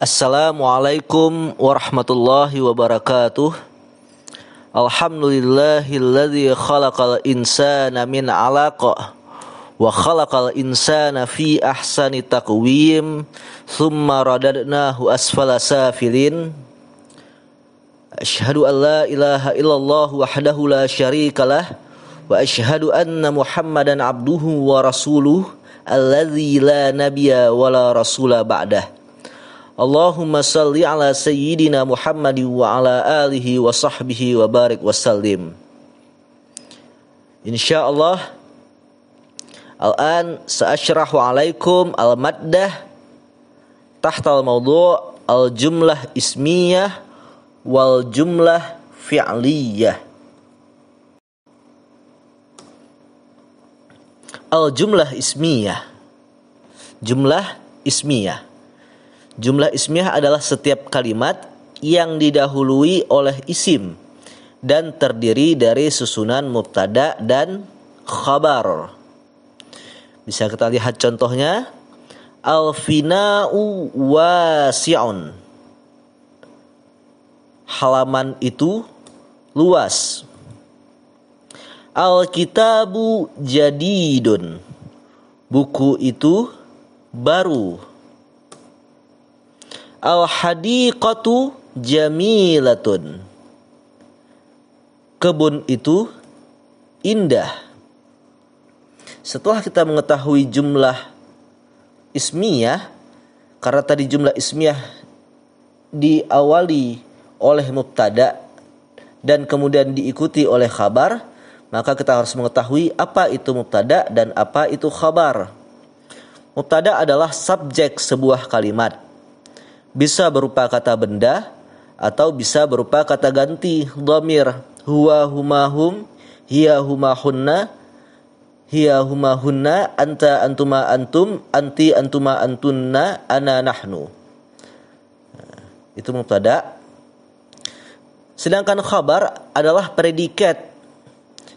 Assalamualaikum warahmatullahi wabarakatuh. Alhamdulillahilladzi khalaqal insana min 'alaqah wa khalaqal insana fi ahsani taqwim thumma radadnahu asfala safilin. Asyhadu an la ilaha illallah wahdahu la syarikalah wa asyhadu anna Muhammadan abduhu wa rasuluh alladzi la nabiyya wa la rasula ba'dah. Allahumma salli ala sayyidina Muhammadin wa ala alihi wa sahbihi wa barik wa sallim. Insyaallah al-an sa'ashrahu alaikum al-maddah tahta al-mawdu' al-jumlah ismiyah wal jumlah fi'liyah. Al-jumlah ismiyah. Jumlah ismiyah. Jumlah ismiyah adalah setiap kalimat yang didahului oleh isim dan terdiri dari susunan mubtada dan khabar. Bisa kita lihat contohnya. Al-fina'u wasi'un. Halaman itu luas. Al-kitabu jadidun. Buku itu baru. Al-hadiqatu jamilatun. Kebun itu indah. Setelah kita mengetahui jumlah ismiyah, karena tadi jumlah ismiyah diawali oleh mubtada dan kemudian diikuti oleh khabar, maka kita harus mengetahui apa itu mubtada dan apa itu khabar. Mubtada adalah subjek sebuah kalimat. Bisa berupa kata benda atau bisa berupa kata ganti dhamir. Huwa humahum, hiya humahunna, hiya humahunna, anta antuma antum, anti antuma antunna, ana nahnu. Itu mubtada. Sedangkan khabar adalah predikat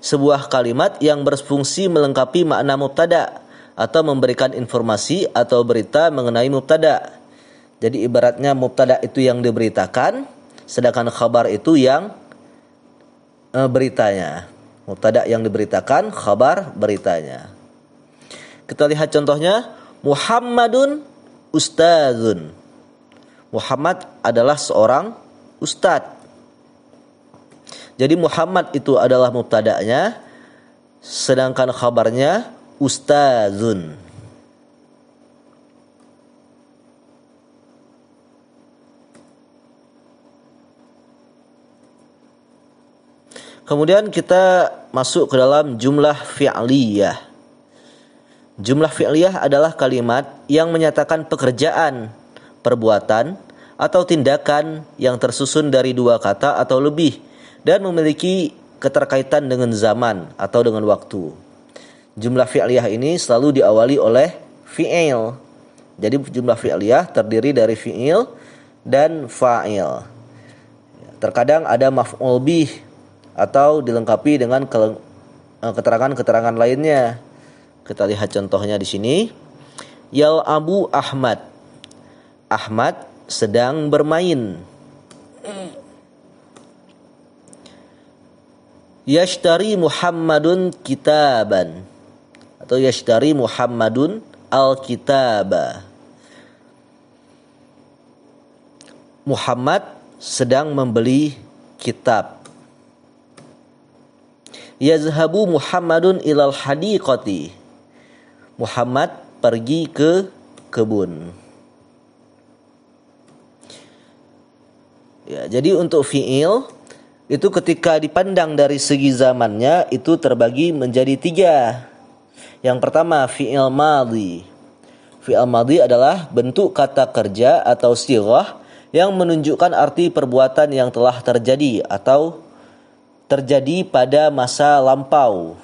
sebuah kalimat yang berfungsi melengkapi makna mubtada atau memberikan informasi atau berita mengenai mubtada. Jadi ibaratnya mubtada itu yang diberitakan, sedangkan khabar itu yang beritanya. Mubtada yang diberitakan, khabar beritanya. Kita lihat contohnya. Muhammadun ustadzun. Muhammad adalah seorang ustadz. Jadi Muhammad itu adalah mubtada'nya, sedangkan khabarnya ustadzun. Kemudian kita masuk ke dalam jumlah fi'liyah. Jumlah fi'liyah adalah kalimat yang menyatakan pekerjaan, perbuatan, atau tindakan yang tersusun dari dua kata atau lebih dan memiliki keterkaitan dengan zaman atau dengan waktu. Jumlah fi'liyah ini selalu diawali oleh fi'il. Jadi jumlah fi'liyah terdiri dari fi'il dan fa'il. Terkadang ada maf'ul bih atau dilengkapi dengan keterangan-keterangan lainnya. Kita lihat contohnya di sini. Yal'abu Ahmad. Ahmad sedang bermain. Yashtari Muhammadun kitaban. Atau yashtari Muhammadun al-kitaba. Muhammad sedang membeli kitab. Yazhabu Muhammadun ilal hadiqati. Muhammad pergi ke kebun. Ya, jadi untuk fi'il itu ketika dipandang dari segi zamannya itu terbagi menjadi 3. Yang pertama fi'il madhi. Fi'il madhi adalah bentuk kata kerja atau sighah yang menunjukkan arti perbuatan yang telah terjadi atau terjadi pada masa lampau.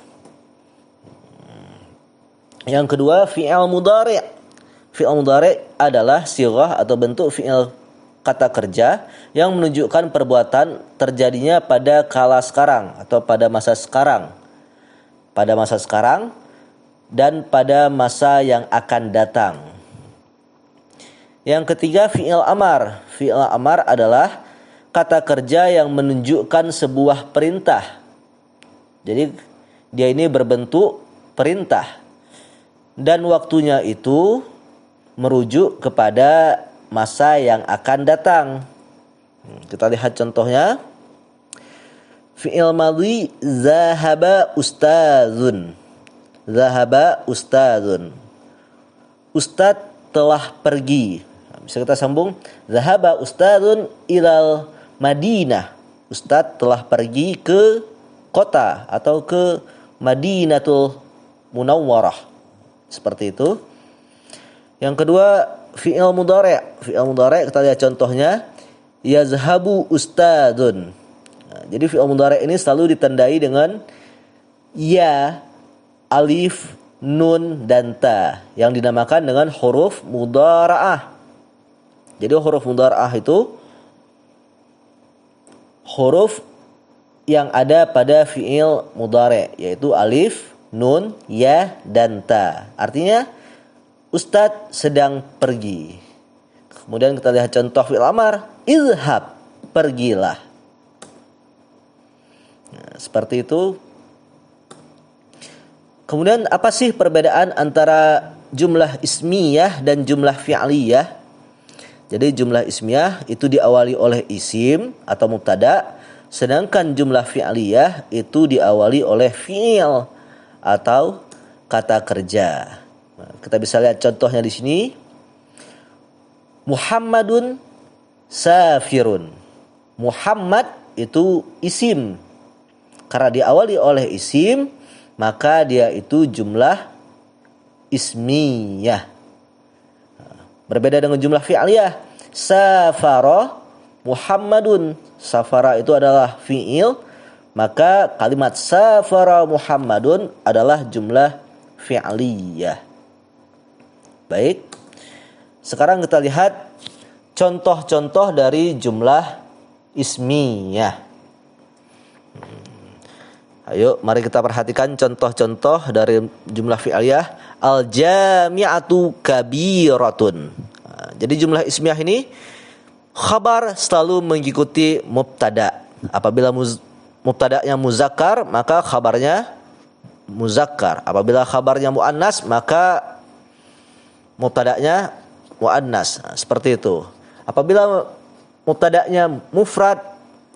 Yang kedua fi'il mudhari'. Fi'il mudhari' adalah sighah atau bentuk fi'il kata kerja yang menunjukkan perbuatan terjadinya pada kala sekarang atau pada masa sekarang. Pada masa sekarang dan pada masa yang akan datang. Yang ketiga fi'il amar. Fi'il amar adalah kata kerja yang menunjukkan sebuah perintah. Jadi dia ini berbentuk perintah. Dan waktunya itu merujuk kepada masa yang akan datang. Kita lihat contohnya. Fi'il madhi zahaba ustadzun. Zahaba ustadzun. Ustadz telah pergi. Bisa kita sambung. Zahaba ustadzun ilal Madinah. Ustadz telah pergi ke kota atau ke Madinatul Munawwarah. Seperti itu. Yang kedua, fi'il mudhari'. Fi'il mudhari' kita lihat contohnya. Yazhabu ustadzun. Nah, jadi fi'il mudhari' ini selalu ditandai dengan ya, alif, nun, dan ta yang dinamakan dengan huruf mudhara'ah. Jadi huruf mudhara'ah itu huruf yang ada pada fi'il mudhari', yaitu alif, nun, ya, dan ta. Artinya Ustadz sedang pergi. Kemudian kita lihat contoh fi'il amar, izhab, pergilah. Nah, seperti itu. Kemudian apa sih perbedaan antara jumlah ismiyah dan jumlah fi'liyah? Jadi jumlah ismiyah itu diawali oleh isim atau mubtada, sedangkan jumlah fi'liyah itu diawali oleh fi'il atau kata kerja. Nah, kita bisa lihat contohnya di sini. Muhammadun safirun. Muhammad itu isim. Karena diawali oleh isim, maka dia itu jumlah ismiyah. Berbeda dengan jumlah fi'liyah. Safara Muhammadun. Safara itu adalah fi'il, maka kalimat safara Muhammadun adalah jumlah fi'liyah. Baik. Sekarang kita lihat contoh-contoh dari jumlah ismiyah. Ayo, mari kita perhatikan contoh-contoh dari jumlah fi'liyah. Al-jami'atu kabiratun. Jadi jumlah ismiyah ini khabar selalu mengikuti mubtada. Apabila mubtada'nya muzakkar, maka khabarnya muzakkar. Apabila khabarnya muannas, maka mubtada'nya muannas. Seperti itu. Apabila mubtada'nya mufrad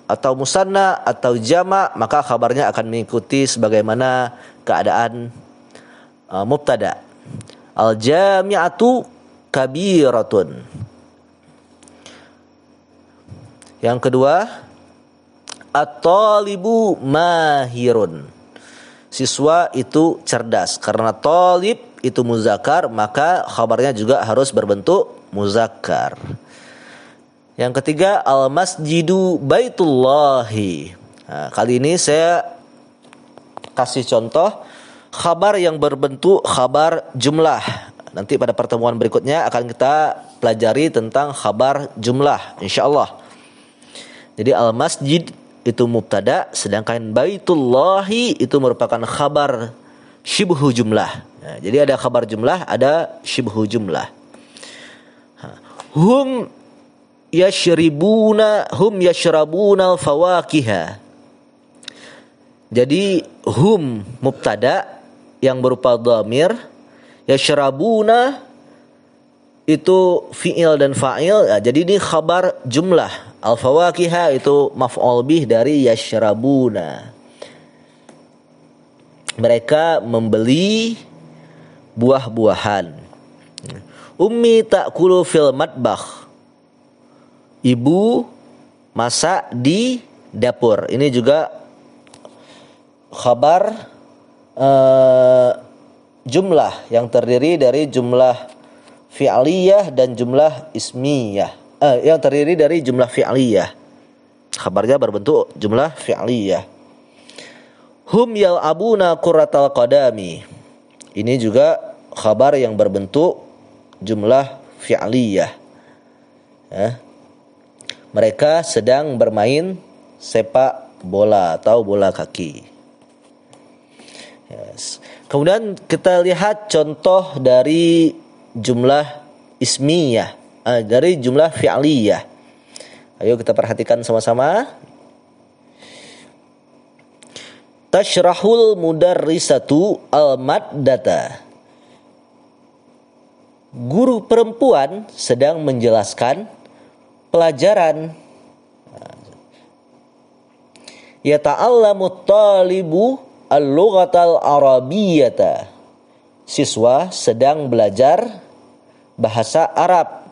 atau musanna atau jama', maka khabarnya akan mengikuti sebagaimana keadaan mubtada. Al-jami'atu kabiratun. Yang kedua, at-talibu mahirun. Siswa itu cerdas. Karena talib itu muzakkar, maka khabarnya juga harus berbentuk muzakkar. Yang ketiga, al-masjidu baitullahi. Nah, kali ini saya kasih contoh khabar yang berbentuk khabar jumlah. Nanti pada pertemuan berikutnya akan kita pelajari tentang khabar jumlah, insyaallah. Jadi al-masjid itu mubtada, sedangkan baitullahi itu merupakan khabar syibhu jumlah. Nah, jadi ada khabar jumlah, ada syibhu jumlah. Hum yashrabuna al-fawakiha. Jadi hum mubtada yang berupa dhamir, yashrabuna itu fi'il dan fa'il. Ya, jadi ini khabar jumlah. Al-fawakiha itu maf'ul bih dari yashrabuna. Mereka membeli buah-buahan. Ummi ta'kulu fil matbakh. Ibu masak di dapur. Ini juga khabar jumlah yang terdiri dari jumlah fi'liyah dan jumlah ismiyah. Yang terdiri dari jumlah fi'liyah. Khabarnya berbentuk jumlah fi'liyah. Hum yal'abuna qurratal qadami. Ini juga khabar yang berbentuk jumlah fi'liyah. Ya. Mereka sedang bermain sepak bola atau bola kaki. Yes. Kemudian kita lihat contoh dari jumlah ismiyah. dari jumlah fi'liyah. Ayo kita perhatikan sama-sama. Tasyrahul mudarrisatu al-maddata. Guru perempuan sedang menjelaskan pelajaran. Yata'allamu talibu al-lughatal arabiyyata. Siswa sedang belajar bahasa Arab.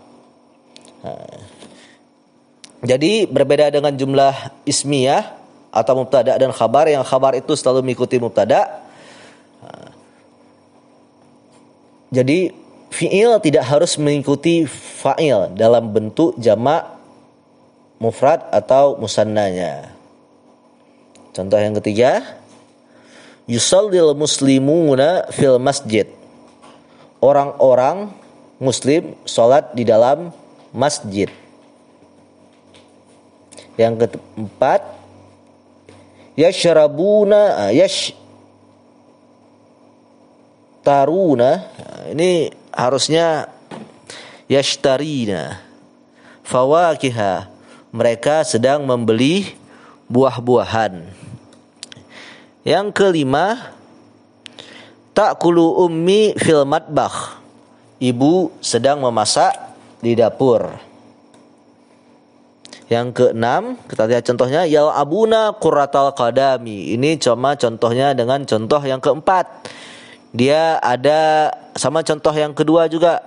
Jadi berbeda dengan jumlah ismiyah atau mubtada dan khabar, yang khabar itu selalu mengikuti mubtada. Jadi fi'il tidak harus mengikuti fa'il dalam bentuk jamak, mufrad atau musannanya. Contoh yang ketiga, yusallil muslimuna fil masjid. Orang-orang muslim salat di dalam masjid. Yang keempat, yashrabuna yashtaruna. Ini harusnya yashtarina fawakiha. Mereka sedang membeli buah-buahan. Yang kelima, ta'kulu ummi fil matbakh. Ibu sedang memasak di dapur. Yang keenam, kita lihat contohnya, yal'abuna qurratal qadami. Ini cuma contohnya dengan contoh yang keempat. Dia ada sama contoh yang kedua juga.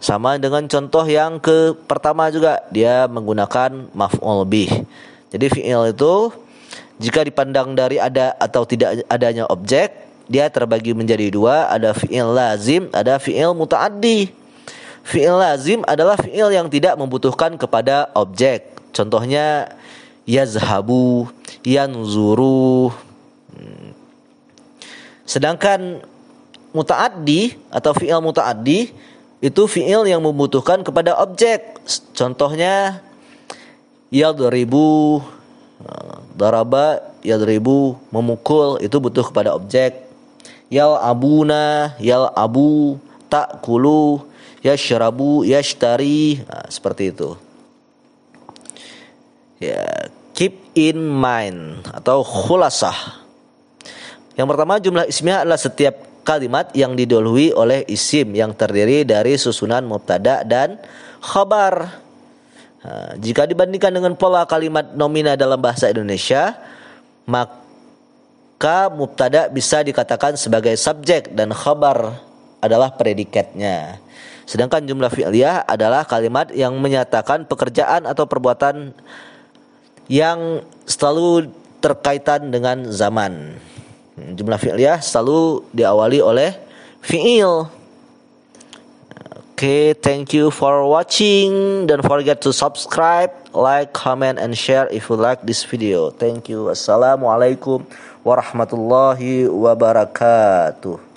Sama dengan contoh yang pertama juga. Dia menggunakan maf'ul bih. Jadi fi'il itu jika dipandang dari ada atau tidak adanya objek, dia terbagi menjadi dua. Ada fi'il lazim, ada fi'il muta'addi. Fi'il lazim adalah fi'il yang tidak membutuhkan kepada objek. Contohnya yazhabu, yanzuru. Sedangkan muta'addi atau fi'il muta'addi itu fi'il yang membutuhkan kepada objek. Contohnya yadribu, daraba, yadribu, memukul, itu butuh kepada objek. Yal'abuna, yal'abu, ta'kulu, yashrabu, yashtari, seperti itu. Ya, keep in mind atau khulasah. Yang pertama, jumlah ismiyah adalah setiap kalimat yang didahului oleh isim yang terdiri dari susunan mubtada dan khabar. Jika dibandingkan dengan pola kalimat nomina dalam bahasa Indonesia, maka mubtada bisa dikatakan sebagai subjek dan khabar adalah predikatnya. Sedangkan jumlah fi'liyah adalah kalimat yang menyatakan pekerjaan atau perbuatan yang selalu terkaitan dengan zaman. Jumlah fi'liyah selalu diawali oleh fi'il. Okay, thank you for watching. Don't forget to subscribe, like, comment, and share if you like this video. Thank you. Assalamualaikum warahmatullahi wabarakatuh.